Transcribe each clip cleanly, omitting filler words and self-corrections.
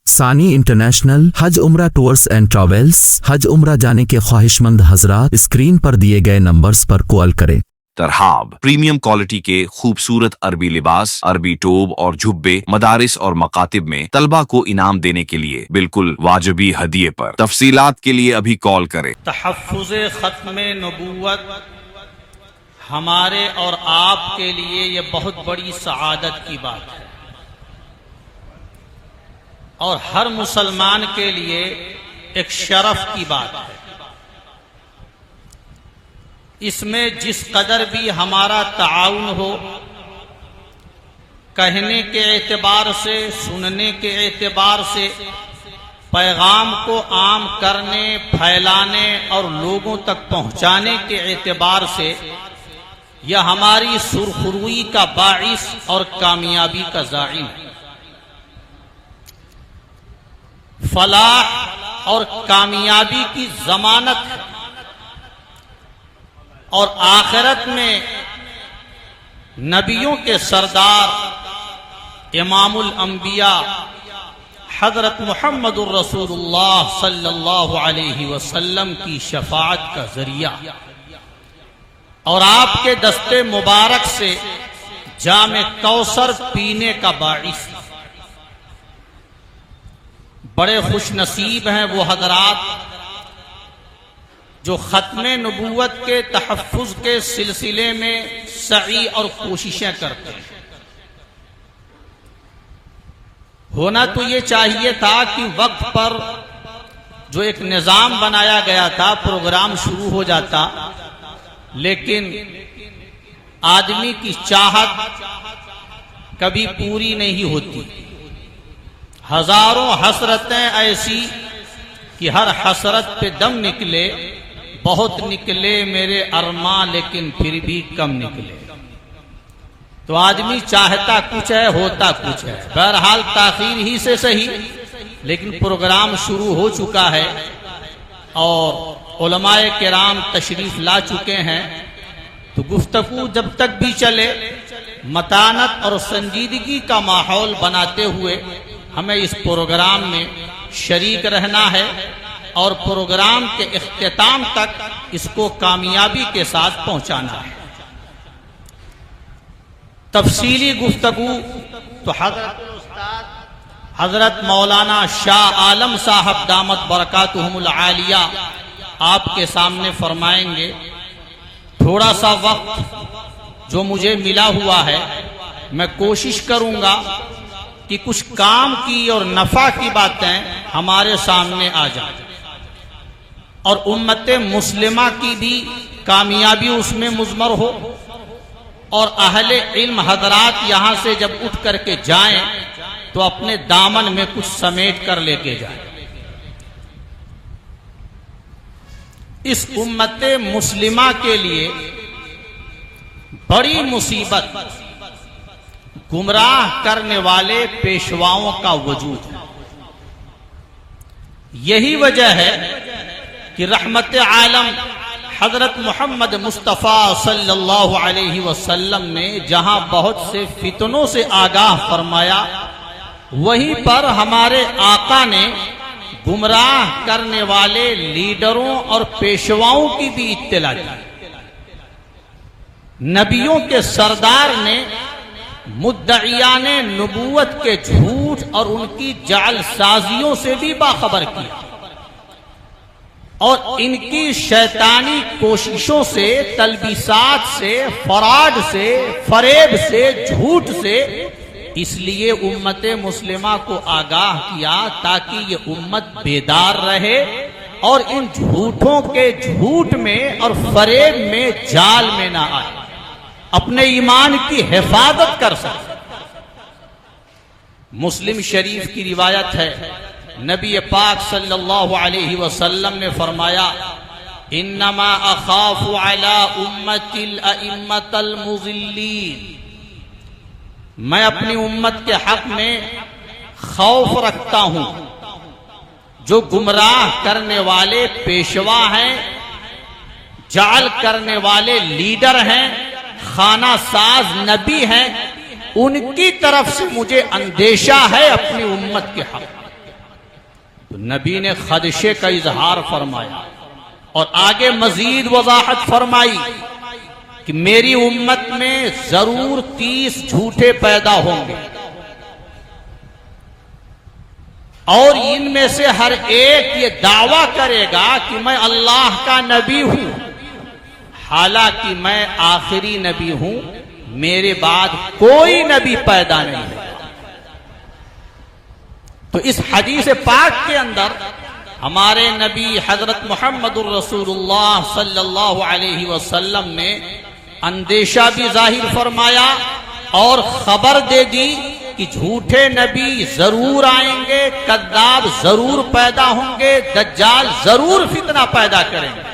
सानी इंटरनेशनल हज उम्रा टूर्स एंड ट्रैवल्स। हज उम्रा जाने के ख्वाहिशमंद हजरात स्क्रीन पर दिए गए नंबर्स पर कॉल करें। तरहाब प्रीमियम क्वालिटी के खूबसूरत अरबी लिबास, अरबी टोब और जुब्बे मदारिस और मकातिब में तलबा को इनाम देने के लिए बिल्कुल वाजिबी हदिये पर। तफसीलात के लिए अभी कॉल करें। तहफ़्फ़ुज़े ख़त्मे नबूवत हमारे और आपके लिए ये बहुत बड़ी सआदत की बात है और हर मुसलमान के लिए एक शरफ की बात है। इसमें जिस कदर भी हमारा ताउन हो, कहने के एतबार से, सुनने के एतबार से, पैगाम को आम करने, फैलाने और लोगों तक पहुंचाने के एतबार से यह हमारी सुरखरुई का बाइस और कामयाबी का ज़ाइम है। फलाह और कामयाबी की जमानत है और आखिरत में नबियों के सरदार इमामुल अंबिया हजरत मुहम्मदुर रसूलुल्लाह सल्लल्लाहु अलैहि वसल्लम की शफाअत का जरिया और आपके दस्ते मुबारक से जामे कौसर पीने का बाइस। बड़े खुश नसीब हैं वो हजरात जो खत्मे नबूवत के तहफ़्फ़ुज़ के सिलसिले में सई और कोशिशें करते हैं। होना तो ये चाहिए था कि वक्त पर जो एक निज़ाम बनाया गया था प्रोग्राम शुरू हो जाता, लेकिन आदमी की चाहत कभी पूरी नहीं होती। हजारों हसरतें ऐसी कि हर हसरत पे दम निकले, बहुत निकले मेरे अरमां लेकिन फिर भी कम निकले। तो आदमी चाहता कुछ है, होता कुछ है। बहरहाल ताखीर ही से सही, लेकिन प्रोग्राम शुरू हो चुका है और उलमाए किराम तशरीफ ला चुके हैं। तो गुफ्तगू जब तक भी चले, मतानत और संजीदगी का माहौल बनाते हुए हमें इस प्रोग्राम में शरीक रहना है और प्रोग्राम के इख्तिताम तक इसको कामयाबी के साथ पहुंचाना है। तफसीली गुफ्तगू तो हजरत मौलाना शाह आलम साहब दामत बरकातुहुमुल आलिया आपके सामने फरमाएंगे। थोड़ा सा वक्त जो मुझे मिला हुआ है, मैं कोशिश करूंगा कि कुछ काम की और नफा की बातें हमारे सामने आ जाए और उम्मत मुस्लिमा की भी कामयाबी उसमें मुज़मर हो और अहले इल्म हजरात यहां से जब उठ करके जाएं तो अपने दामन में कुछ समेट कर लेके जाएं। इस उम्मत मुस्लिमा के लिए बड़ी मुसीबत गुमराह करने वाले पेशवाओं का वजूद है। यही वजह है कि रहमत आलम हजरत मोहम्मद मुस्तफ़ा सल्लल्लाहु अलैहि वसल्लम ने जहां बहुत से फितनों से आगाह फरमाया, वहीं पर हमारे आका ने गुमराह करने वाले लीडरों और पेशवाओं की भी इत्तला दी। नबियों के सरदार ने मुद्दईयान नबूवत के झूठ और उनकी जालसाजियों से भी बाखबर किया और इनकी शैतानी कोशिशों से, तलबिसात से, फराड से, फरेब से, झूठ से इसलिए उम्मत मुस्लिमा को आगाह किया ताकि ये उम्मत बेदार रहे और इन झूठों के झूठ में और फरेब में, जाल में ना आए, अपने ईमान की हिफाजत कर सके। मुस्लिम शरीफ की रिवायत है, नबी पाक सल्लल्लाहु अलैहि वसल्लम ने फरमाया, इन्नमा अखाफु अला उम्मतिल अइम्मतल मुज़िल्लीन, मैं अपनी उम्मत के हक में खौफ रखता हूं जो गुमराह करने वाले पेशवा हैं, जाल करने वाले लीडर हैं, खाना साज नबी हैं, उनकी तरफ से मुझे अंदेशा है अपनी उम्मत के हक। तो नबी ने खदशे का इजहार फरमाया और आगे मजीद वजाहत फरमाई कि मेरी उम्मत में जरूर 30 झूठे पैदा होंगे और इनमें से हर एक ये दावा करेगा कि मैं अल्लाह का नबी हूं, हालांकि मैं आखिरी नबी हूं, मेरे बाद कोई नबी पैदा नहीं है। तो इस हदीस पाक के अंदर हमारे नबी हजरत मुहम्मदुर रसूलुल्लाह सल्लल्लाहु अलैहि वसल्लम ने अंदेशा भी जाहिर फरमाया और खबर दे दी कि झूठे नबी जरूर आएंगे, कद्दाब जरूर पैदा होंगे, दज्जाल जरूर फितना पैदा करेंगे।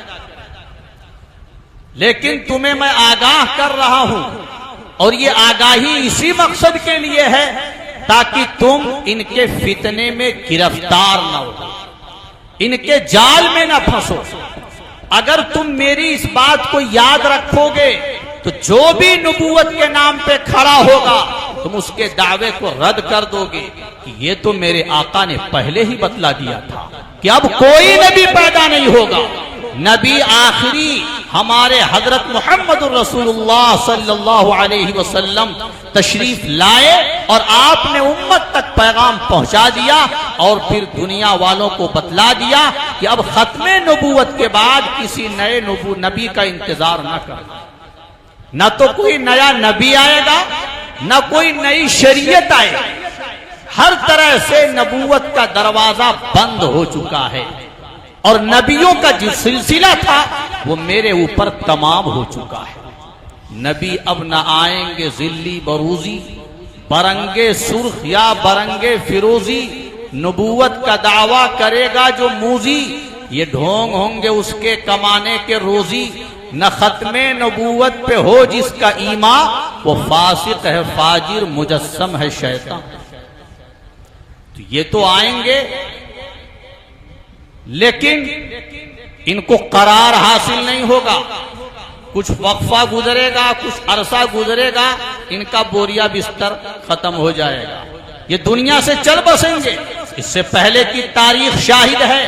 लेकिन तुम्हें मैं आगाह कर रहा हूं और ये आगाही इसी मकसद के लिए है ताकि तुम इनके फितने में गिरफ्तार न हो, इनके जाल में न फंसो। अगर तुम मेरी इस बात को याद रखोगे तो जो भी नबूवत के नाम पे खड़ा होगा तुम उसके दावे को रद्द कर दोगे कि ये तो मेरे आका ने पहले ही बतला दिया था कि अब कोई नबी पैदा नहीं होगा। नबी आखिरी हमारे हजरत मुहम्मदुर रसूलुल्लाह सल्लल्लाहु अलैहि वसल्लम तशरीफ लाए और आपने उम्मत तक पैगाम पहुंचा दिया और फिर दुनिया वालों को बतला दिया कि अब खत्मे नबूवत के बाद किसी नए नबी का इंतजार न करना। न तो कोई नया नबी आएगा, न कोई नई शरीयत आएगी। हर तरह से नबूवत का दरवाजा बंद हो चुका है और नबियों का जो सिलसिला था वो मेरे ऊपर तमाम हो चुका है। नबी अब न आएंगे जिल्ली बरूजी, बरंगे सुर्ख या बरंगे फिरोजी। नबूवत का दावा करेगा जो मूजी, ये ढोंग होंगे उसके कमाने के रोजी। न खत्मे नबूवत पे हो जिसका ईमा, वो फासिक है फाजिर मुजस्सम है शैतान। तो ये तो आएंगे लेकिन इनको करार हासिल नहीं होगा। कुछ वक्फा गुजरेगा, कुछ अरसा गुजरेगा, इनका बोरिया बिस्तर खत्म हो जाएगा, ये दुनिया से चल बसेंगे। इससे पहले की तारीख शाहिद है।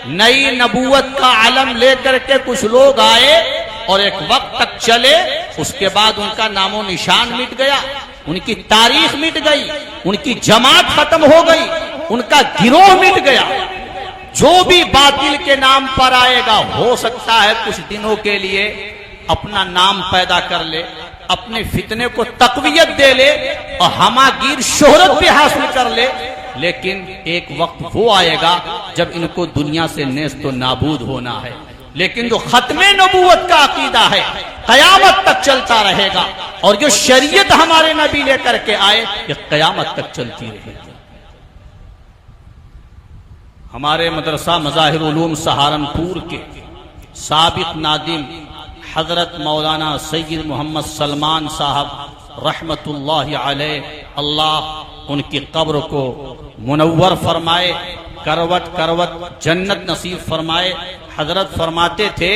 नई नबूवत का आलम लेकर के कुछ लोग आए और एक वक्त तक चले, उसके बाद उनका नामो निशान मिट गया, उनकी तारीख मिट गई, उनकी जमात खत्म हो गई, उनका गिरोह मिट गया। जो भी बातिल के नाम पर आएगा हो सकता है कुछ दिनों के लिए अपना नाम पैदा कर ले, अपने फितने को तकवीयत दे ले और हमागीर शोहरत भी हासिल कर ले, लेकिन एक वक्त वो आएगा जब इनको दुनिया से नेस्त नाबूद होना है। लेकिन जो खत्मे नबूवत का अकीदा है कयामत तक चलता रहेगा और जो शरीयत हमारे नबी लेकर के आए ये कयामत तक चलती रहेगी। हमारे मदरसा मज़ाहिर उलूम सहारनपुर के साबिक नादिम हजरत मौलाना सैयद मोहम्मद सलमान साहब रहमतुल्लाहि अलैह, अल्लाह उनकी कब्र को मुनव्वर फरमाए, करवट करवट जन्नत नसीब फरमाए। हजरत फरमाते थे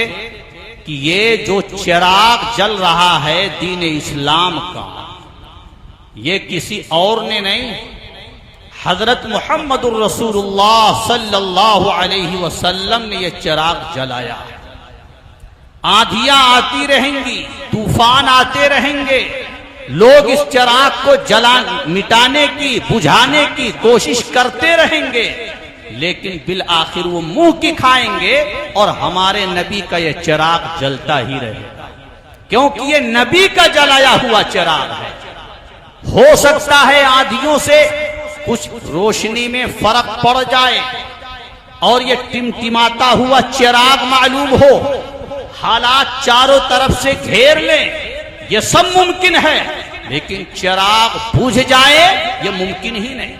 कि ये जो चिराग जल रहा है दीन इस्लाम का, ये किसी और ने नहीं, हजरत मुहम्मदुर रसूलुल्लाह सल्लल्लाहु अलैहि वसल्लम ने ये चिराग जलाया। आंधियां आती रहेंगी, तूफान आते रहेंगे, लोग इस चिराग को मिटाने की, बुझाने की कोशिश करते रहेंगे, लेकिन बिल आखिर वो मुंह की खाएंगे और हमारे नबी का ये चिराग जलता ही रहेगा, क्योंकि ये नबी का जलाया हुआ चिराग है। हो सकता है आंधियों से कुछ रोशनी में फर्क पड़ जाए और ये टिमटिमाता हुआ चिराग मालूम हो, हालात चारों तरफ से घेर ले, ये सब मुमकिन है, लेकिन चिराग बुझ जाए ये मुमकिन ही नहीं।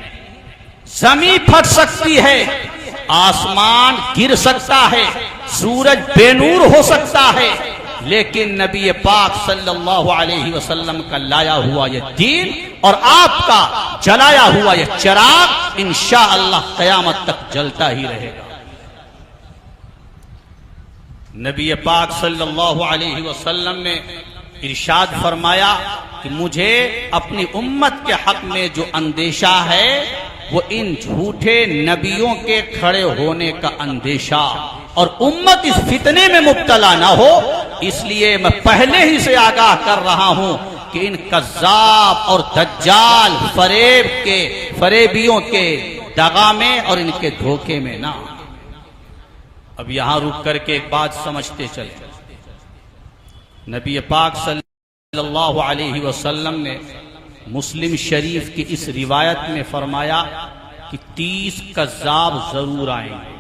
जमीन फट सकती है, आसमान गिर सकता है, सूरज बेनूर हो सकता है, लेकिन नबी पाक सल्लल्लाहु अलैहि वसल्लम का लाया हुआ ये दीन और आपका जलाया हुआ ये चिराग इंशाअल्लाह क़यामत तक जलता ही रहेगा। नबी पाक सल्लल्लाहु अलैहि वसल्लम ने इरशाद फरमाया कि मुझे अपनी उम्मत के हक में जो अंदेशा है वो इन झूठे नबियों के खड़े होने का अंदेशा और उम्मत इस फितने में मुब्तला ना हो, इसलिए मैं पहले ही से आगाह कर रहा हूं कि इन कज़्ज़ाब और दज्जाल फरेबियों के दगा में और इनके धोखे में ना। अब यहां रुक करके एक बात समझते चले। नबी पाक सल्लल्लाहु अलैहि वसल्लम ने मुस्लिम शरीफ की इस रिवायत में फरमाया कि 30 कज़्ज़ाब जरूर आएंगे।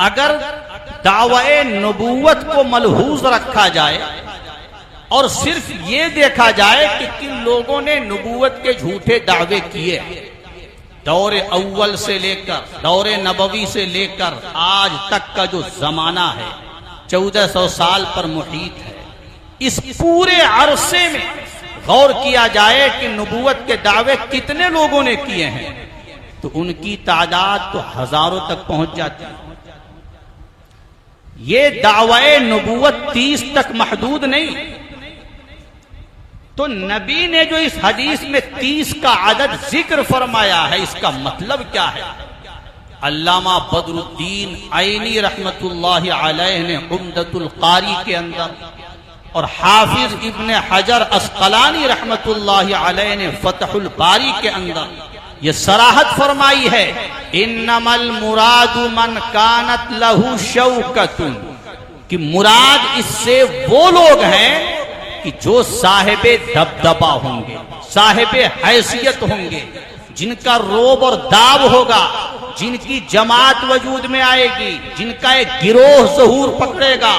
अगर दावे नबूवत को मलहूज रखा जाए और सिर्फ ये देखा जाए कि किन लोगों ने नबूवत के झूठे दावे किए, दौरे अव्वल से लेकर दौरे नबवी से लेकर आज तक का जो जमाना है 1400 साल पर मुहीत है, इस पूरे अरसे में गौर किया जाए कि नबूवत के दावे कितने लोगों ने किए हैं, तो उनकी तादाद तो हजारों तक पहुंच जाती है। ये दावे नबूवत 30 तक महदूद नहीं। तो नबी ने जो इस हदीस में 30 का अदद जिक्र फरमाया है, इसका मतलब क्या है? अल्लामा बदरुद्दीन आइनी रहमतुल्लाहि अलैह ने उम्दतुल कारी के अंदर और हाफिज इब्ने हजर अस्कलानी रहमतुल्लाहि अलैह ने फतहुल बारी के अंदर ये सराहत फरमाई है, इन्नमल मुरादु मन कानत लहू शौकतुन, कि मुराद इससे वो लोग हैं कि जो साहिबे दबदबा होंगे, साहिबे हैसियत होंगे, जिनका रोब और दाब होगा, जिनकी जमात वजूद में आएगी, जिनका एक गिरोह ज़हूर पकड़ेगा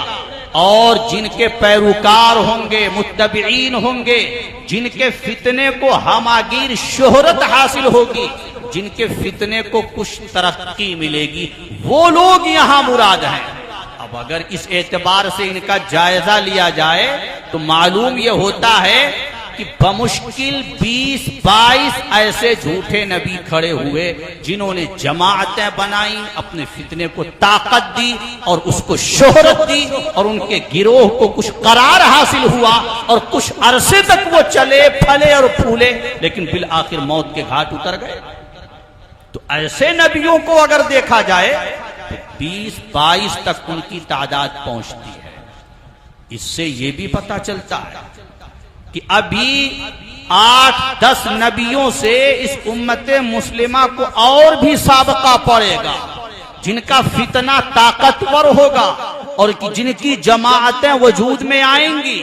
और जिनके पैरोकार होंगे, मुत्तबईन होंगे, जिनके फितने को हमागीर शोहरत हासिल होगी, जिनके फितने को कुछ तरक्की मिलेगी, वो लोग यहां मुराद हैं। अब अगर इस एतबार से इनका जायजा लिया जाए तो मालूम यह होता है कि बमुश्किल 20-22 ऐसे झूठे नबी खड़े हुए जिन्होंने जमाअतें बनाई, अपने फितने को ताकत दी और उसको शोहरत दी और उनके गिरोह को कुछ करार हासिल हुआ और कुछ अरसे तक वो चले फले और फूले, लेकिन बिल आखिर मौत के घाट उतर गए। तो ऐसे नबियों को अगर देखा जाए तो 20-22 तक उनकी तादाद पहुंचती है। इससे यह भी पता चलता है कि अभी 8-10 नबियों से इस उम्मत मुस्लिमा को और भी साबका पड़ेगा, जिनका फितना ताकतवर होगा और जिनकी जमाअतें वजूद में आएंगी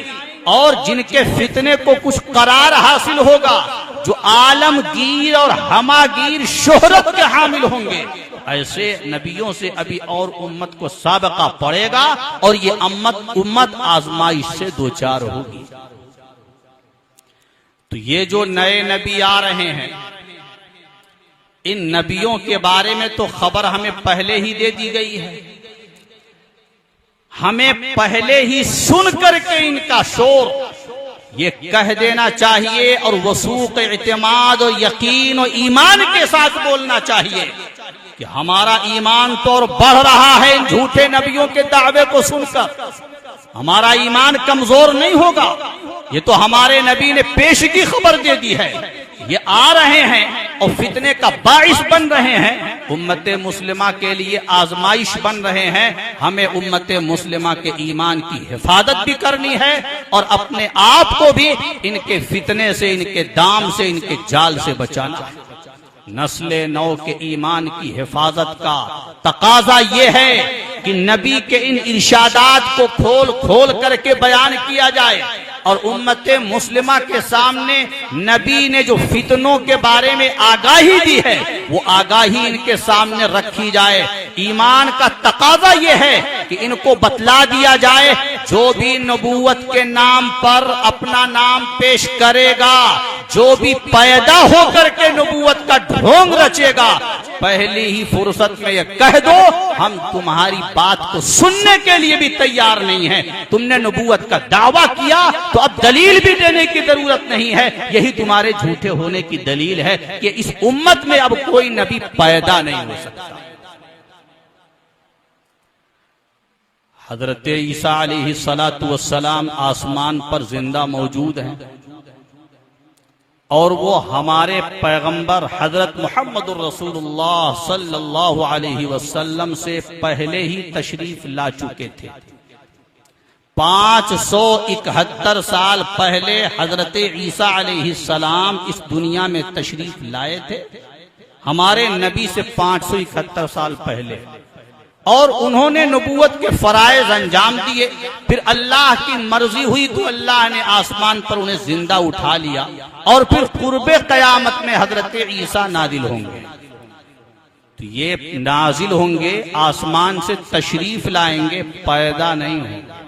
और जिनके फितने को कुछ करार हासिल होगा, जो आलमगीर और हमागीर शोहरत के हामिल होंगे। ऐसे नबियों से अभी और उम्मत को साबका पड़ेगा और ये उम्मत आजमाइश से दो चार होगी। तो ये जो नए नबी आ रहे हैं, इन नबियों के बारे में तो खबर हमें पहले ही दे दी गई है। हमें पहले ही सुन करके इनका शोर ये कह देना चाहिए और वसूक इत्माद और यकीन और ईमान के साथ बोलना चाहिए कि हमारा ईमान तो और बढ़ रहा है इन झूठे नबियों के दावे को सुनकर। हमारा ईमान कमजोर नहीं होगा। ये तो हमारे नबी ने पेशगी खबर दे दी है, ये आ रहे हैं और फितने का बाइस बन रहे हैं, उम्मत मुस्लिमा के लिए आजमाइश बन रहे हैं। हमें उम्मत मुस्लिमा के ईमान की हिफाजत भी करनी है और अपने आप को भी इनके फितने से, इनके दाम से, इनके जाल से बचाना है। नस्ले नौ के ईमान की हिफाजत का तकाजा ये है कि नबी के इन इरशादात को खोल खोल करके बयान किया जाए और उम्मत मुस्लिमा के सामने नबी ने जो फितनों के बारे में आगाही दी है वो आगाही इनके सामने रखी जाए। ईमान का तकाजा ये है कि इनको बतला दिया जाए, जो भी नबूवत के नाम पर अपना नाम पेश करेगा, जो भी पैदा होकर के नबूवत का ढोंग रचेगा, पहली ही फुर्सत में ये कह दो हम तुम्हारी बात को सुनने के लिए भी तैयार नहीं है। तुमने नबूवत का दावा किया तो अब दलील भी देने की जरूरत नहीं है। यही तुम्हारे झूठे होने की दलील है कि इस उम्मत में अब कोई नबी पैदा नहीं हो सकता। हजरत ईसा अलैहिस्सलातु वस्सलाम आसमान पर जिंदा मौजूद हैं। और वो हमारे पैगंबर हजरत मोहम्मद रसूलुल्लाह सल्लल्लाहु अलैहि वसल्लम से पहले ही तशरीफ ला चुके थे। 571 साल पहले हजरत ईसा अलैहिस्सलाम इस दुनिया में तशरीफ लाए थे, हमारे नबी से 571 साल पहले, और उन्होंने नबूवत के फराइज अंजाम दिए। फिर अल्लाह की मर्जी हुई तो अल्लाह ने आसमान पर उन्हें जिंदा उठा लिया, और फिर कुर्बे कयामत में हजरत ईसा नाजिल होंगे। तो ये नाजिल होंगे, आसमान से तशरीफ लाएंगे, पैदा नहीं होंगे।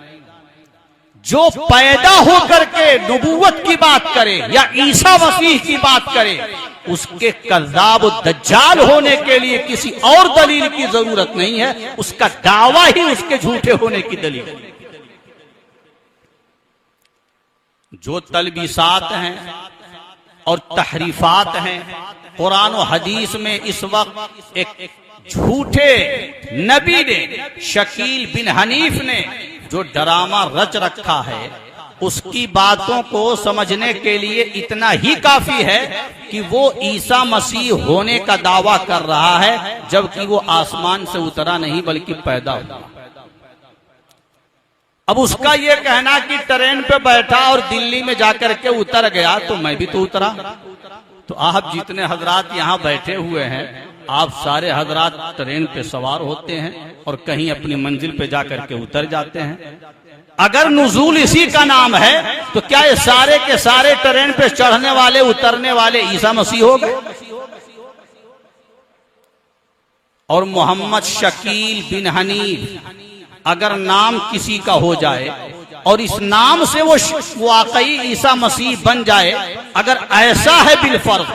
जो पैदा होकर के नबूवत की बात करे या ईसा मसीह की बात करे, उसके कज़्ज़ाब दज्जाल होने के लिए किसी और दलील की जरूरत नहीं है, उसका दावा ही उसके झूठे होने की दलील है। जो तलबीसात हैं और तहरीफात हैं कुरान और हदीस में, इस वक्त एक झूठे नबी ने, शकील बिन हनीफ ने जो ड्रामा रच रखा है, उसकी बातों को समझने के लिए इतना ही काफी है कि वो ईसा मसीह होने का दावा कर रहा है, जबकि वो आसमान से उतरा नहीं बल्कि पैदा हुआ। अब उसका ये कहना कि ट्रेन पे बैठा और दिल्ली में जाकर के उतर गया, तो मैं भी तो उतरा। तो आप जितने हजरात यहाँ बैठे हुए हैं, आप सारे हजरात ट्रेन पे सवार होते हैं और कहीं अपनी मंजिल पे जाकर के उतर जाते हैं। अगर नुज़ूल इसी का नाम है, तो क्या ये सारे के सारे ट्रेन पे चढ़ने वाले उतरने वाले ईसा मसीह हो गए? और मोहम्मद शकील बिन हनीफ अगर नाम किसी का हो जाए और इस नाम से वो वाकई ईसा मसीह बन जाए, अगर ऐसा है बिलफर्ज,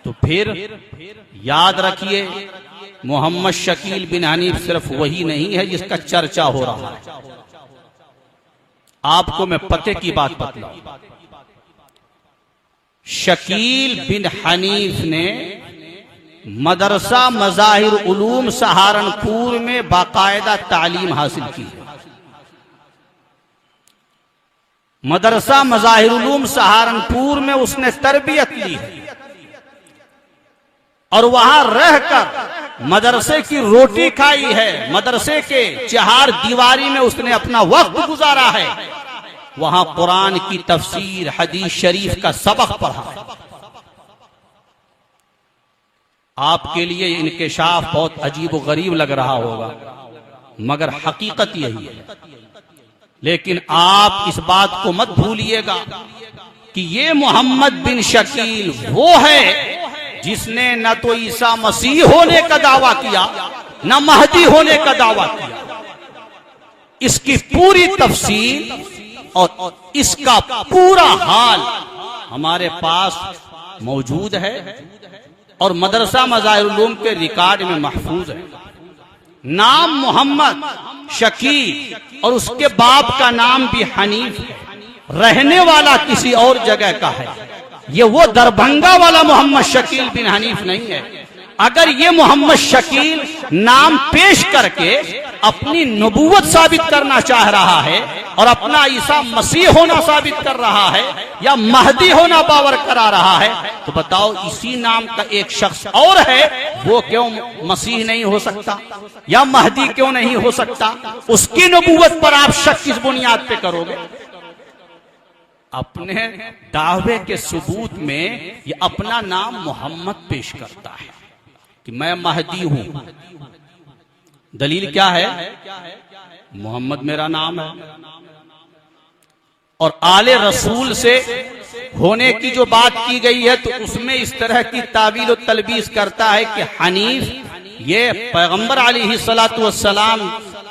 तो फिर याद रखिए मोहम्मद शकील बिन हनीफ सिर्फ वही नहीं है जिसका चर्चा हो रहा है। आपको मैं पते की बात बतलाऊं, शकील बिन हनीफ ने मदरसा मज़ाहिर उलूम सहारनपुर में बाकायदा तालीम हासिल की है। मदरसा मज़ाहिर उलूम सहारनपुर में उसने तरबियत ली है और वहां रहकर मदरसे की रोटी खाई है, मदरसे के चार दीवारी में उसने अपना वक्त गुजारा है, वहां कुरान की तफसीर, हदीस शरीफ का सबक पढ़ा है। आपके लिए इनकेशाफ बहुत अजीब व गरीब लग रहा होगा, मगर हकीकत यही है। लेकिन आप इस बात को मत भूलिएगा कि ये मोहम्मद बिन शकील वो है जिसने न तो ईसा मसीह होने का दावा किया, न महदी होने का दावा किया। इसकी पूरी तफसील और इसका पूरा हाल हमारे पास मौजूद है और मदरसा मज़ाहिर उलूम के रिकॉर्ड में महफूज है। नाम मोहम्मद शकील और उसके बाप का नाम भी हनीफ है, रहने वाला किसी और जगह का है। ये वो दरभंगा वाला मोहम्मद शकील बिन हनीफ नहीं है। अगर ये मोहम्मद शकील नाम पेश करके अपनी नबूवत साबित करना चाह रहा है और अपना ईसा मसीह होना साबित कर रहा है या महदी होना बावर करा रहा है, तो बताओ इसी नाम का एक शख्स और है, वो क्यों मसीह नहीं हो सकता या महदी क्यों नहीं हो सकता? उसकी नबूवत पर आप शक किस बुनियाद पे करोगे? अपने दावे के सबूत में ये अपना नाम मोहम्मद पेश करता है कि मैं महदी हूं। दलील क्या है? मोहम्मद मेरा नाम है। और आले रसूल से होने की जो बात की गई है, तो उसमें इस तरह की तावील और तलबीस करता है कि हनीफ ये पैगंबर अलैहिस्सलातु वस्सलाम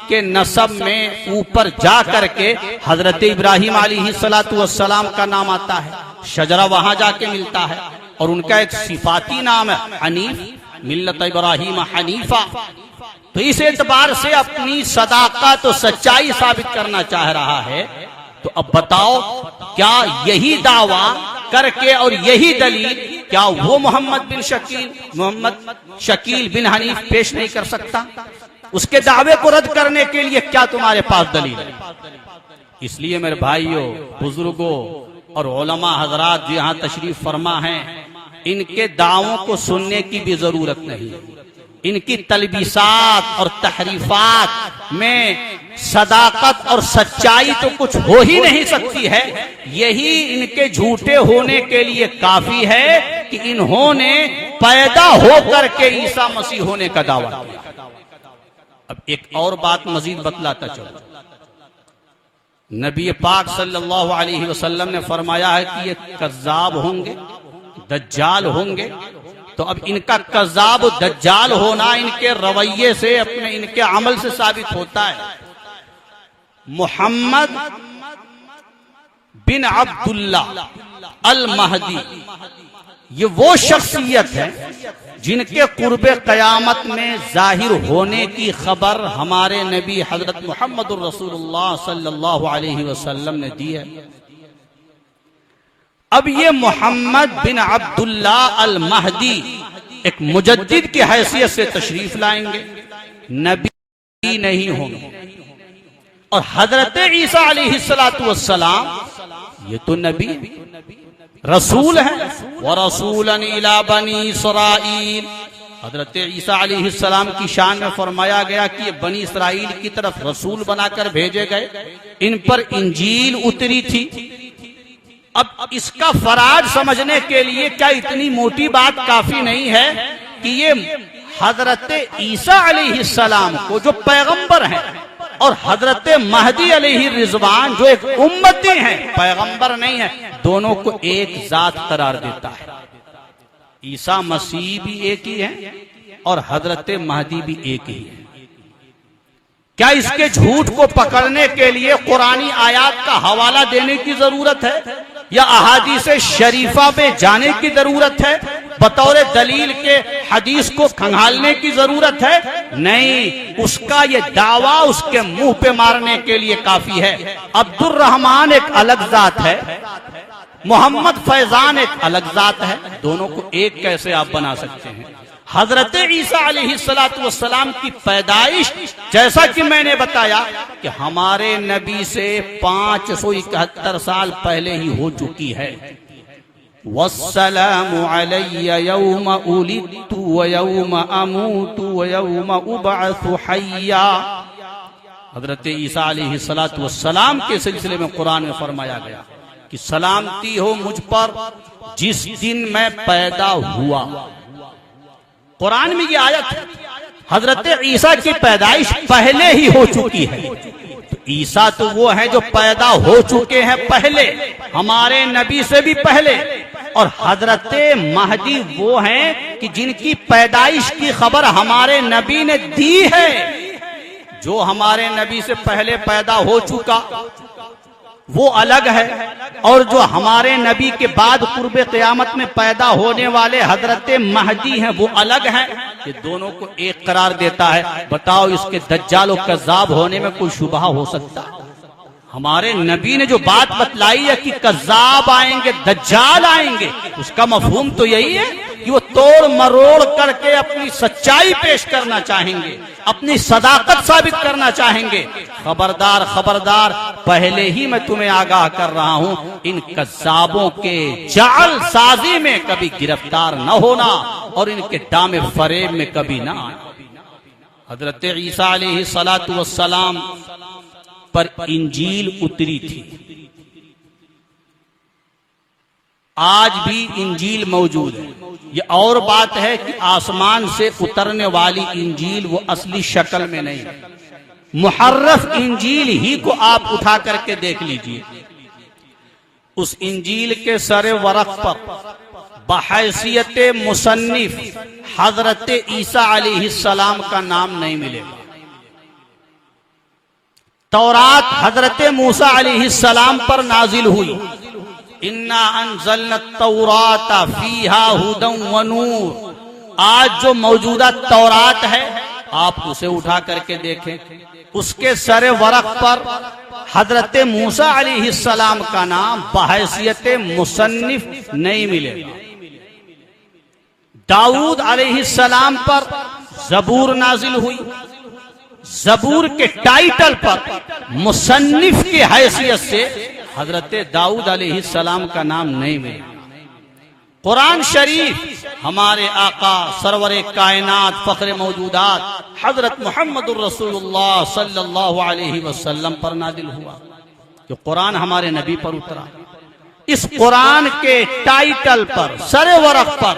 के नसब में ऊपर जा करके हजरत इब्राहिम अलैहिस्सलातु वस्सलाम का नाम आता है, शजरा वहां जाके मिलता है और उनका एक सिफाती नाम है हनीफ, मिल्लत इब्राहिम हनीफा। तो इस एतबार से अपनी सदाकत और सच्चाई साबित करना चाह रहा है। तो अब बताओ, क्या यही दावा करके और यही दलील क्या वो मोहम्मद शकील बिन हनीफ पेश नहीं कर सकता? उसके दावे को रद्द करने के लिए क्या तुम्हारे पास दलील है? इसलिए मेरे भाइयों, बुजुर्गों, और उलमा हजरात जो यहाँ तशरीफ फरमा हैं, इनके दावों को सुनने की भी जरूरत नहीं। इनकी तलबीसात और तहरीफात में सदाकत और सच्चाई तो कुछ हो ही नहीं सकती है। यही इनके झूठे होने के लिए काफी है कि इन्होंने पैदा होकर के ईसा मसीह होने का दावा किया। अब एक और बात मजीद बतलाता चलो, नबी पाक सल्लल्लाहु अलैहि वसल्लम ने फरमाया है कि ये कज़्ज़ाब होंगे, दज्जाल होंगे। तो अब इनका कज़्ज़ाब दज्जाल होना इनके रवैये से, अपने इनके अमल से साबित होता है। मोहम्मद बिन अब्दुल्ला अल महदी, ये वो शख्सियत है जिनके कुर्बे क़यामत में जाहिर होने की खबर हमारे नबी हजरत मुहम्मदुर रसूलुल्लाह सल्लल्लाहु अलैहि वसल्लम ने दी है। अब ये मोहम्मद बिन अब्दुल्ला अल महदी एक मुजद्दिद की हैसियत से तशरीफ लाएंगे, नबी नहीं होंगे। और हजरत ईसा अलैहिस्सलातु वस्सलाम ये तो नबी रसूल है। व रसूलन इला बनी इसराइल, हजरत ईसा अलैहिस्सलाम की शान में फरमाया गया कि ये बनी इसराइल की तरफ रसूल बनाकर भेजे गए, इन पर इंजील उतरी थी। अब इसका फराज समझने के लिए क्या इतनी मोटी बात काफी नहीं है कि ये हजरत ईसा अलैहिस्सलाम को जो पैगंबर हैं और हजरत महदी अलैहि रिजवान जो एक उम्मती हैं, पैगंबर नहीं है, दोनों को एक जात करार देता है। ईसा मसीह भी एक ही है और हजरत महदी भी एक ही है। क्या इसके झूठ को पकड़ने के लिए कुरानी आयात का हवाला देने की जरूरत है या अहादीस शरीफा पे जाने की जरूरत है? बतौर दलील के हदीस को खंगालने की जरूरत है? नहीं, उसका ये दावा उसके मुंह पे मारने के लिए काफी है। अब्दुर रहमान एक अलग जात है, मोहम्मद फैजान एक अलग जात है, दोनों को एक कैसे आप बना सकते हैं? हजरत ईसा अलैहिस्सलातु वस्सलाम की पैदाइश जैसा कि मैंने बताया कि हमारे नबी से 571 साल पहले ही हो चुकी है। वस्सलामु अलैया यौम उलिदतु व यौम अमूतु व यौम उबअसु हय्या। हजरत ईसा अलैहिस्सलातु वस्सलाम के सिलसिले में कुरान में फरमाया गया कि सलामती हो मुझ पर जिस दिन मैं पैदा हुआ। कुरान में ये आयत है, हजरत ईसा की पैदाइश पहले ही हो चुकी है। तो ईसा तो वो है जो पैदा हो चुके हैं पहले, हमारे नबी से भी पहले। और हजरत महदी वो हैं कि जिनकी पैदाइश की खबर हमारे नबी ने दी है। जो हमारे नबी से पहले पैदा हो चुका वो अलग है, और जो हमारे नबी के बाद कुर्बे क़यामत में पैदा होने वाले हजरत महदी हैं वो अलग हैं। ये दोनों को एक करार देता है। बताओ इसके दज्जाल और कज़्ज़ाब होने में कोई शुबहा हो सकता है? हमारे नबी ने जो बात बतलाई है कि कज़्ज़ाब आएंगे, दज्जाल आएंगे, उसका मफहूम तो यही है कि वो तोड़ मरोड़ करके अपनी सच्चाई पेश करना चाहेंगे, अपनी सदाकत साबित करना चाहेंगे। खबरदार खबरदार, पहले ही मैं तुम्हें आगाह कर रहा हूं, इन कज़्ज़ाबों के जाल साजी में कभी गिरफ्तार न होना और इनके डामे फरेब में कभी न आना। हजरत ईसा अलैहिस्सलातु वस्सलाम पर इंजील उतरी थी, आज भी इंजील मौजूद है। ये और बात है कि आसमान से उतरने वाली इंजील वो असली शक्ल में नहीं है। मुहर्रफ इंजील ही को आप उठा करके देख लीजिए, उस इंजील के सरे वरक पर बहैसियत मुसन्निफ हजरत ईसा अलैहिस्सलाम का नाम नहीं मिलेगा। तौरात हजरत मूसा अलैहिस्सलाम पर नाजिल हुई, इन्ना अंज़लना तौराता फीहा हुदन व नूर। आज जो मौजूदा तौरात है आप उसे उठा करके देखें, उसके सरे वरक पर हजरत मूसा अलैहिस्सलाम का नाम बहैसियत मुसन्निफ नहीं मिलेगा। दाऊद अलैहिस्सलाम पर ज़बूर नाजिल हुई, ज़बूर के टाइटल पर मुसन्निफ की हैसियत से हजरत दाऊद अलैहिस्सलाम का नाम नहीं मिला। कुरान शरीफ हमारे आका सरवर कायनात फख्र मौजूदात हजरत मुहम्मदुर रसूलुल्लाह सल्लल्लाहु अलैहि वसल्लम पर नाजिल हुआ, जो कुरान हमारे नबी पर उतरा। इस कुरान के टाइटल पर सरे वरक पर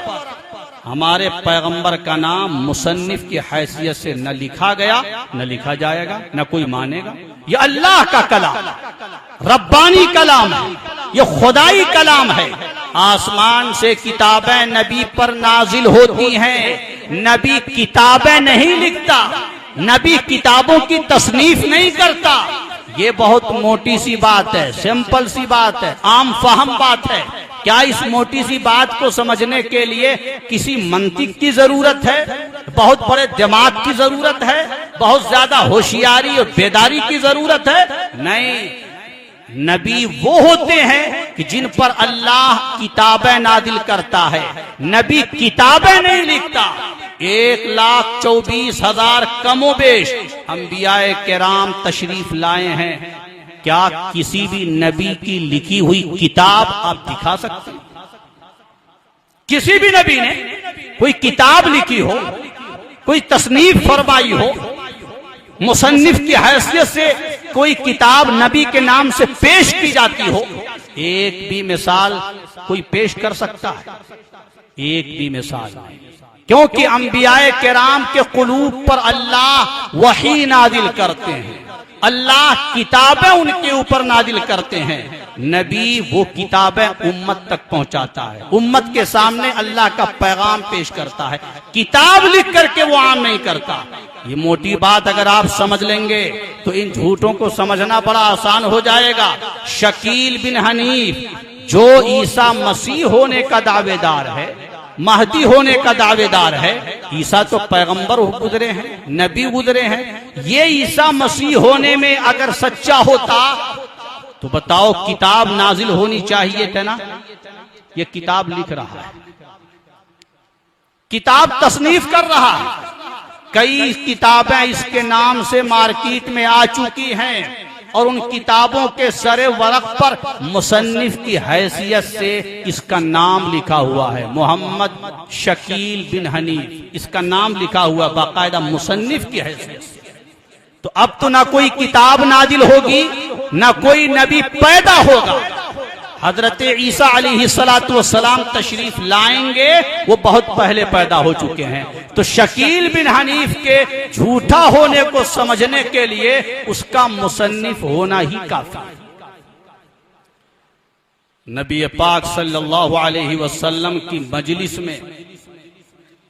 हमारे पैगंबर का नाम मुसन्निफ की हैसियत से न लिखा गया, न लिखा जाएगा, न कोई मानेगा। यह अल्लाह का कलाम, रब्बानी कलाम है, यह खुदाई कलाम है। आसमान से किताबें नबी पर नाजिल होती हैं, नबी किताबें नहीं लिखता, नबी किताबों की तसनीफ नहीं करता। ये बहुत मोटी सी बात है, सिंपल सी बात है, आम फहम बात है। क्या इस मोटी सी बात को समझने के लिए किसी मंतिक की जरूरत है? बहुत बड़े दिमाग की जरूरत है? बहुत ज्यादा होशियारी और बेदारी की जरूरत है? नहीं, नबी वो होते हैं कि जिन पर अल्लाह किताबें नादिल करता है, नबी किताबें नहीं लिखता। 1,24,000 कमोबेश अंबियाए किराम तशरीफ लाए हैं। क्या किसी भी नबी की लिखी हुई किताब आप दिखा सकते हैं? किसी भी नबी ने कोई किताब लिखी हो, कोई तसनीफ फरमाई हो, मुसन्निफ की हैसियत से कोई किताब नबी के नाम से पेश की जाती हो, एक भी मिसाल कोई पेश कर सकता है? एक भी मिसाल नहीं। क्योंकि अंबियाए किराम के कुलूब पर अल्लाह वही नाजिल करते हैं, अल्लाह किताबें उनके ऊपर नाजिल करते हैं। नबी वो किताबें उम्मत तक पहुंचाता है, उम्मत के सामने अल्लाह का पैगाम पेश करता है, किताब लिख करके वो आम नहीं करता। ये मोटी बात अगर आप समझ लेंगे तो इन झूठों को समझना बड़ा आसान हो जाएगा। शकील बिन हनीफ जो ईसा मसीह होने का दावेदार है, महदी होने का दावेदार है, ईसा तो पैगंबर गुजरे हैं, नबी गुजरे हैं, ये ईसा मसीह होने में अगर सच्चा होता तो बताओ किताब नाजिल होनी चाहिए थी ना? ये किताब लिख रहा है, किताब तसनीफ कर रहा है। कई किताबें इसके नाम से मार्केट में आ चुकी हैं और उन किताबों के सरे वरक पर मुसन्निफ की हैसियत से इसका नाम लिखा हुआ है, मोहम्मद शकील बिन हनीफ, इसका नाम लिखा हुआ बाकायदा मुसन्निफ की हैसियत से। तो अब तो ना कोई किताब नाजिल होगी, ना कोई नबी पैदा होगा। हजरत ईसा अलैहिस्सलातु वस्सलाम तशरीफ लाएंगे, वो बहुत पहले पैदा हो चुके हैं। तो शकील बिन हनीफ के झूठा होने को समझने के लिए उसका मुसन्निफ होना ही काफी है। नबी पाक सल्लल्लाहु अलैहि वसल्लम की मजलिस में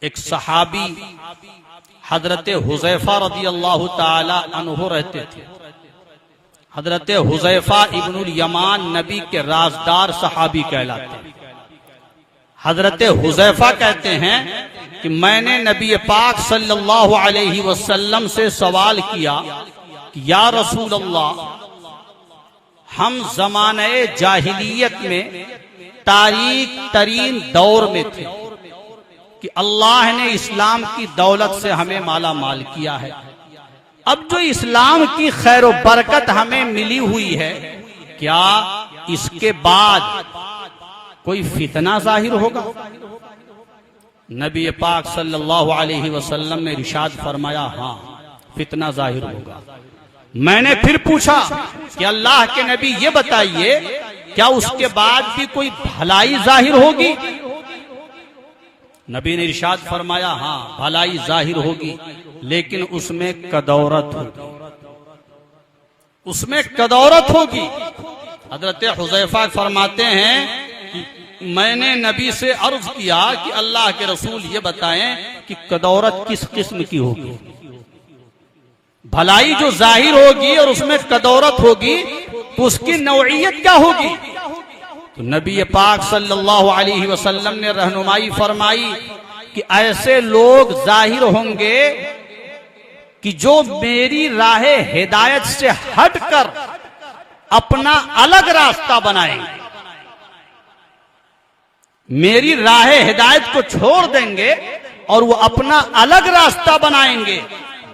एक सहाबी हजरत हुज़ैफा रज़ियल्लाहु ताला अन्हु रहते थे। हजरत हुज़ैफा इब्नुल यमान नबी के राजदार सहाबी कहलाते हैं। हजरत हुज़ैफा कहते हैं कि मैंने नबी पाक सल्लल्लाहु अलैहि वसल्लम से सवाल किया कि या रसूल अल्लाह, हम ज़माने जाहिलियत में तारीक तरीन दौर में थे कि अल्लाह ने इस्लाम की दौलत से हमें माला माल किया है। अब जो इस्लाम की खैर बरकत हमें मिली हुई है, क्या इसके बाद कोई फितना जाहिर होगा? नबी पाक सल्लल्लाहु अलैहि वसल्लम ने इरशाद फरमाया, हाँ फितना जाहिर होगा। मैंने फिर पूछा कि अल्लाह के नबी ये बताइए, क्या उसके बाद भी कोई भलाई जाहिर होगी? नबी ने इरशाद फरमाया, हाँ भलाई जाहिर होगी, लेकिन उसमें कदौरत होगी, उसमें कदौरत होगी। हजरत हुज़ैफा फरमाते हैं कि मैंने नबी से अर्ज किया कि अल्लाह के रसूल ये बताएं कि कदौरत किस किस्म की होगी? भलाई जो जाहिर होगी और उसमें कदौरत होगी तो उसकी नौइयत क्या होगी? तो नबी पाक सल्लल्लाहु अलैहि वसल्लम ने रहनुमाई फरमाई कि ऐसे लोग जाहिर होंगे कि जो मेरी राह हिदायत से हटकर अपना अलग रास्ता बनाएंगे, मेरी राह हिदायत को छोड़ देंगे और वो अपना अलग रास्ता बनाएंगे।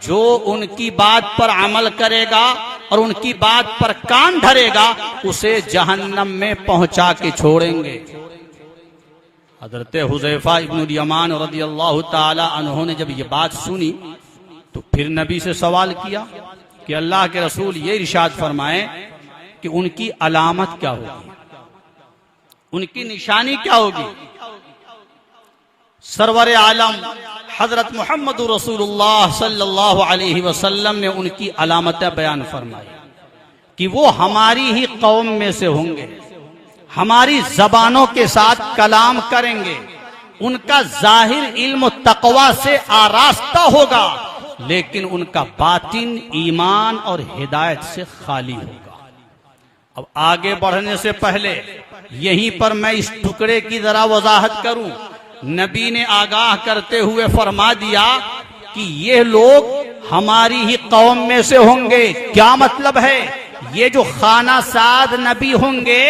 जो उनकी बात पर अमल करेगा और उनकी बात पर कान धरेगा उसे जहन्नम में पहुंचा के छोड़ेंगे। हजरत हुज़ैफा इब्नुल यमान रदियल्लाहु ताला अन्हु ने जब ये बात सुनी तो फिर नबी से सवाल किया कि अल्लाह के रसूल ये इरशाद फरमाएं कि उनकी अलामत क्या होगी, उनकी निशानी क्या होगी। सरवर आलम हजरत मोहम्मद रसूलुल्लाह सल्लल्लाहु अलैहि वसल्लम ने उनकी अलामतें बयान फरमाई कि वो हमारी ही कौम में से होंगे, हमारी जबानों के साथ कलाम करेंगे, उनका जाहिर इल्म तकवा से आरास्ता होगा, लेकिन उनका बातिन ईमान और हिदायत से खाली होगा। अब आगे बढ़ने से पहले यहीं पर मैं इस टुकड़े की जरा वजाहत करूं। नबी ने आगाह करते हुए फरमा दिया कि ये लोग हमारी ही कौम में से होंगे। क्या मतलब है? ये जो खाना साद नबी होंगे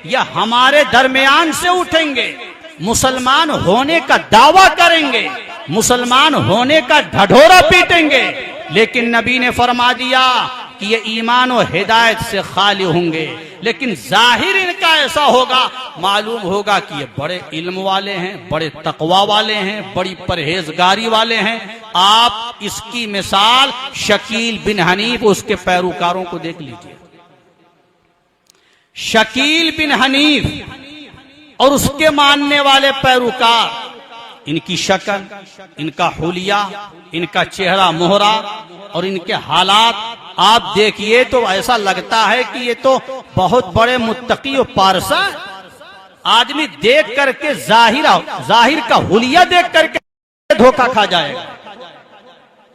या हमारे दरमियान से उठेंगे, मुसलमान होने का दावा करेंगे, मुसलमान होने का ढढोरा पीटेंगे, लेकिन नबी ने फरमा दिया कि ये ईमान और हिदायत से खाली होंगे। लेकिन जाहिर इनका ऐसा होगा, मालूम होगा कि ये बड़े इल्म वाले हैं, बड़े तकवा वाले हैं, बड़ी परहेजगारी वाले हैं। आप इसकी मिसाल शकील बिन हनीफ उसके पैरोकारों को देख लीजिए। शकील बिन हनीफ और उसके मानने वाले पैरोकार, इनकी शक्ल, इनका हुलिया, इनका चेहरा मोहरा और इनके हालात आप देखिए तो ऐसा लगता है कि ये तो बहुत बड़े मुत्तकी और पारसा। आदमी देख करके जाहिर का हुलिया देख करके धोखा खा जाएगा।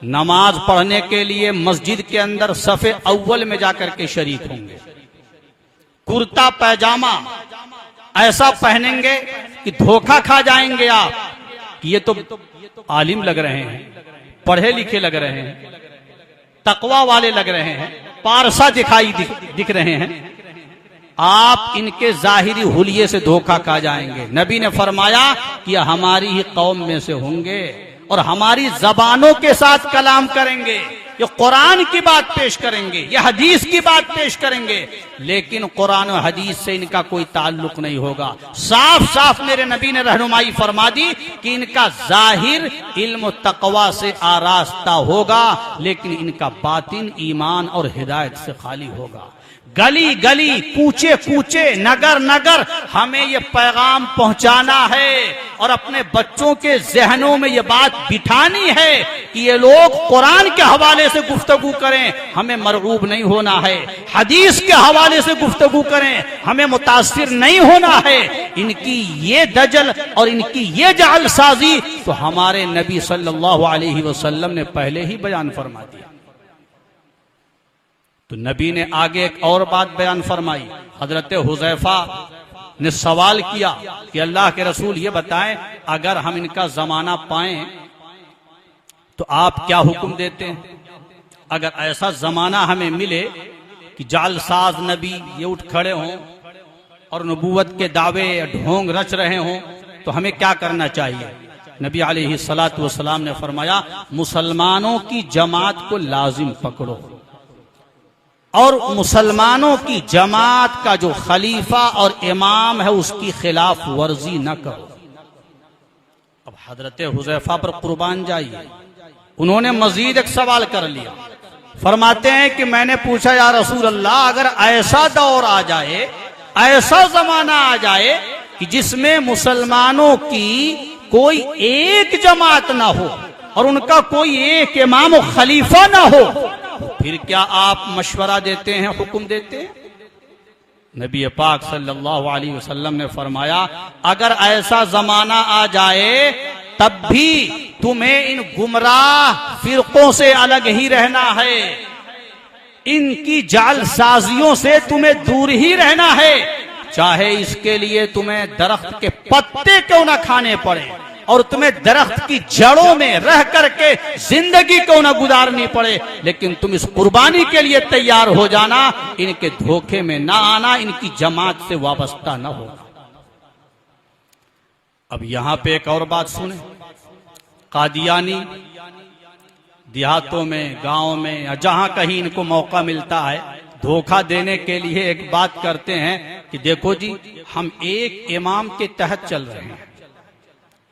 नमाज पढ़ने के लिए मस्जिद के अंदर सफे अव्वल में जाकर के शरीक होंगे, कुर्ता पैजामा ऐसा पहनेंगे कि धोखा खा जाएंगे आप कि ये तो आलिम लग रहे हैं, पढ़े लिखे लग रहे हैं, तकवा वाले लग रहे हैं, पारसा दिख रहे हैं। आप इनके जाहिरी हुलिये से धोखा खा जाएंगे। नबी ने फरमाया कि हमारी ही कौम में से होंगे और हमारी जबानों के साथ कलाम करेंगे, ये कुरान की बात पेश करेंगे, ये हदीस की बात पेश करेंगे, लेकिन कुरान और हदीस से इनका कोई ताल्लुक नहीं होगा। साफ साफ मेरे नबी ने रहनुमाई फरमा दी कि इनका जाहिर इल्म तकवा से आरास्ता होगा, लेकिन इनका बातिन ईमान और हिदायत से खाली होगा। गली गली, कूचे कूचे, नगर नगर हमें ये पैगाम पहुंचाना है और अपने बच्चों के जहनों में ये बात बिठानी है कि ये लोग कुरान के हवाले से गुफ्तगू करें, हमें मरगूब नहीं होना है, हदीस के हवाले से गुफ्तगू करें, हमें मुतासिर नहीं होना है। इनकी ये दजल और इनकी ये जालसाजी तो हमारे नबी सल्लल्लाहु अलैहि वसल्लम ने पहले ही बयान फरमा दिया। तो नबी ने आगे एक और बात बयान फरमाई। हजरत हुज़ैफा ने सवाल किया कि अल्लाह के रसूल ये बताएं, अगर हम इनका जमाना पाएं तो आप क्या हुक्म देते हैं? अगर ऐसा जमाना हमें मिले कि जालसाज नबी ये उठ खड़े हों और नबूवत के दावे ढोंग रच रहे हों तो हमें क्या करना चाहिए? नबी अलैहिस्सलातु वस्सलाम ने फरमाया, मुसलमानों की जमात को लाजिम पकड़ो और मुसलमानों की जमात का जो खलीफा और इमाम है उसकी खिलाफ वर्जी न करो। अब हजरत हुज़ैफा पर कुर्बान जाइए, उन्होंने मजीद एक सवाल कर लिया। फरमाते हैं कि मैंने पूछा, या रसूल अल्लाह, अगर ऐसा दौर आ जाए, ऐसा जमाना आ जाए कि जिसमें मुसलमानों की कोई एक जमात ना हो और उनका कोई एक इमाम खलीफा ना हो, फिर क्या आप मशवरा देते हैं, हुक्म देते हैं? नबी पाक सल्लल्लाहु अलैहि वसल्लम ने फरमाया, अगर ऐसा जमाना आ जाए तब भी तुम्हें इन गुमराह फिरकों से अलग ही रहना है, इनकी जालसाजियों से तुम्हें दूर ही रहना है, चाहे इसके लिए तुम्हें दरख्त के पत्ते क्यों ना खाने पड़े और तुम्हें दरख्त की जड़ों में रह करके जिंदगी क्यों ना गुजारनी पड़े, लेकिन तुम इस कुर्बानी के लिए तैयार हो जाना, इनके धोखे में ना आना, इनकी जमात से वाबस्ता ना होना। अब यहां पे एक और बात सुने। कादियानी देहातों में, गांव में या जहां कहीं इनको मौका मिलता है धोखा देने के लिए एक बात करते हैं कि देखो जी, हम एक इमाम के तहत चल रहे हैं,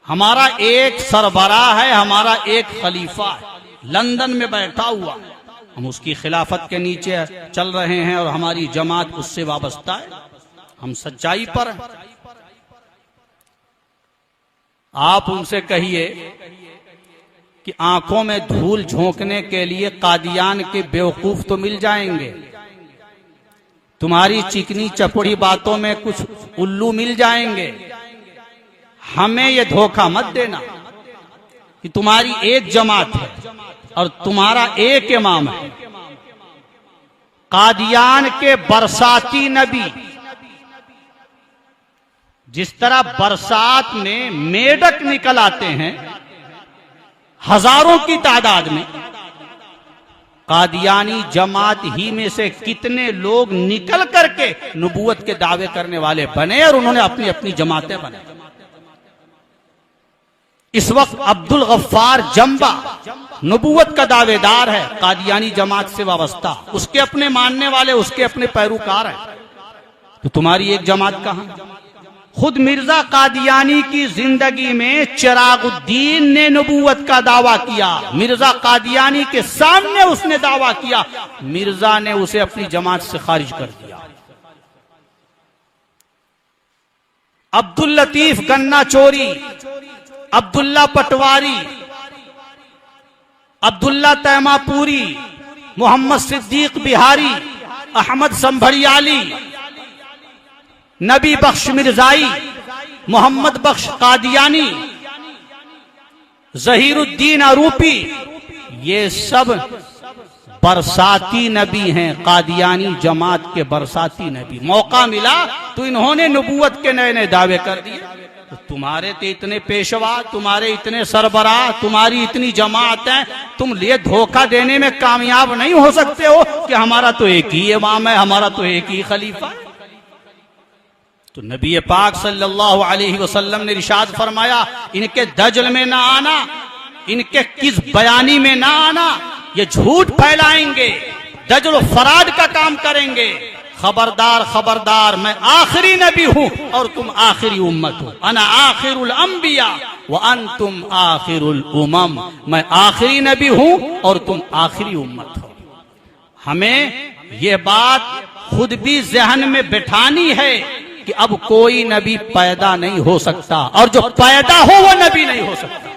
हमारा एक सरबराह है, हमारा एक खलीफा है, लंदन में बैठा हुआ, हम उसकी खिलाफत के नीचे चल रहे हैं और हमारी जमात उससे वाबस्ता है, हम सच्चाई पर हैं। आप उनसे कहिए कि आंखों में धूल झोंकने के लिए कादियान के बेवकूफ तो मिल जाएंगे, तुम्हारी चिकनी चपड़ी बातों में कुछ उल्लू मिल जाएंगे, हमें यह धोखा मत देना कि तुम्हारी एक जमात है और तुम्हारा एक इमाम है। कादियान के बरसाती नबी जिस तरह बरसात में मेढक निकल आते हैं हजारों की तादाद में, कादियानी जमात ही में से कितने लोग निकल करके नबूवत के दावे करने वाले बने और उन्होंने अपनी अपनी जमातें बनाई। इस वक्त अब्दुल गफ्फार जंबा नबूवत का दावेदार है, कादियानी जमात से वाबस्ता, उसके अपने मानने वाले, उसके अपने पैरोकार हैं। तो तुम्हारी एक जमात कहां? खुद मिर्जा कादियानी की जिंदगी में चिरागुद्दीन ने नबूवत का दावा किया, मिर्जा कादियानी के सामने उसने दावा किया, मिर्जा ने उसे अपनी जमात से खारिज कर दिया। अब्दुल लतीफ गन्ना चोरी, अब्दुल्ला पटवारी, अब्दुल्ला तैमापुरी, मोहम्मद सिद्दीक बिहारी, अहमद संभरियाली, नबी बख्श मिर्जाई, मोहम्मद बख्श कादियानी, जहीरुद्दीन आरूपी, ये सब बरसाती नबी हैं, कादियानी जमात के बरसाती नबी। मौका मिला तो इन्होंने नबूवत के नए नए दावे कर दिए। तो तुम्हारे तो इतने पेशवा, तुम्हारे इतने सरबराह, तुम्हारी इतनी जमात है, तुम लिए धोखा देने में कामयाब नहीं हो सकते हो कि हमारा तो एक ही इमाम है, हमारा तो एक ही खलीफा है। तो नबी पाक सल्लल्लाहु अलैहि वसल्लम ने इरशाद फरमाया, इनके दजल में ना आना, इनके किस बयानी में ना आना, ये झूठ फैलाएंगे, दजल फराड का काम करेंगे। खबरदार खबरदार, मैं आखिरी नबी हूं और तुम आखिरी उम्मत हो। अना आखिरुल अंबिया व अंतुम आखिरुल उमम, मैं आखिरी नबी हूं और तुम आखिरी उम्मत हो। हमें यह बात खुद भी जहन में बिठानी है कि अब कोई नबी पैदा नहीं हो सकता, और जो पैदा हो वो नबी नहीं हो सकता।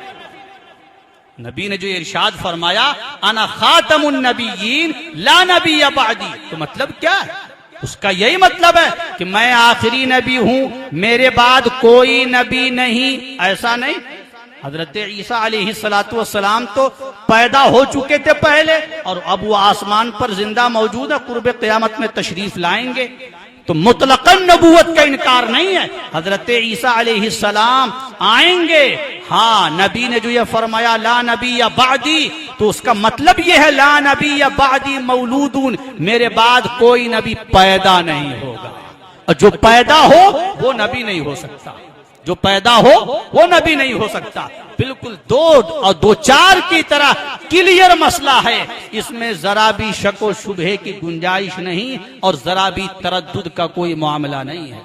नबी ने जो इरशाद फरमाया, अना खातमुन नबिय्यीन ला नबी बादी, तो मतलब क्या है? उसका यही मतलब है कि मैं आखिरी नबी हूं, मेरे बाद कोई नबी नहीं। ऐसा नहीं, हजरत ईसा अलैहिस्सलातु वस्सलाम तो पैदा हो चुके थे पहले, और अब वो आसमान पर जिंदा मौजूद है, कुर्ब क़यामत में तशरीफ लाएंगे। तो मुतलकन नबूवत का इनकार नहीं है, हजरत ईसा अलैहिस्सलाम आएंगे। हाँ, नबी ने जो ये फरमाया ला नबी या बादी, तो उसका मतलब ये है ला नबी या बादी मौलूदून, मेरे बाद कोई नबी पैदा नहीं होगा, और जो पैदा हो वो नबी नहीं हो सकता, जो पैदा हो वो नबी नहीं हो सकता। बिल्कुल दो और दो चार की तरह क्लियर मसला है, इसमें जरा भी शक व शुबहे की गुंजाइश नहीं और जरा भी तरद्दुद का कोई मामला नहीं है।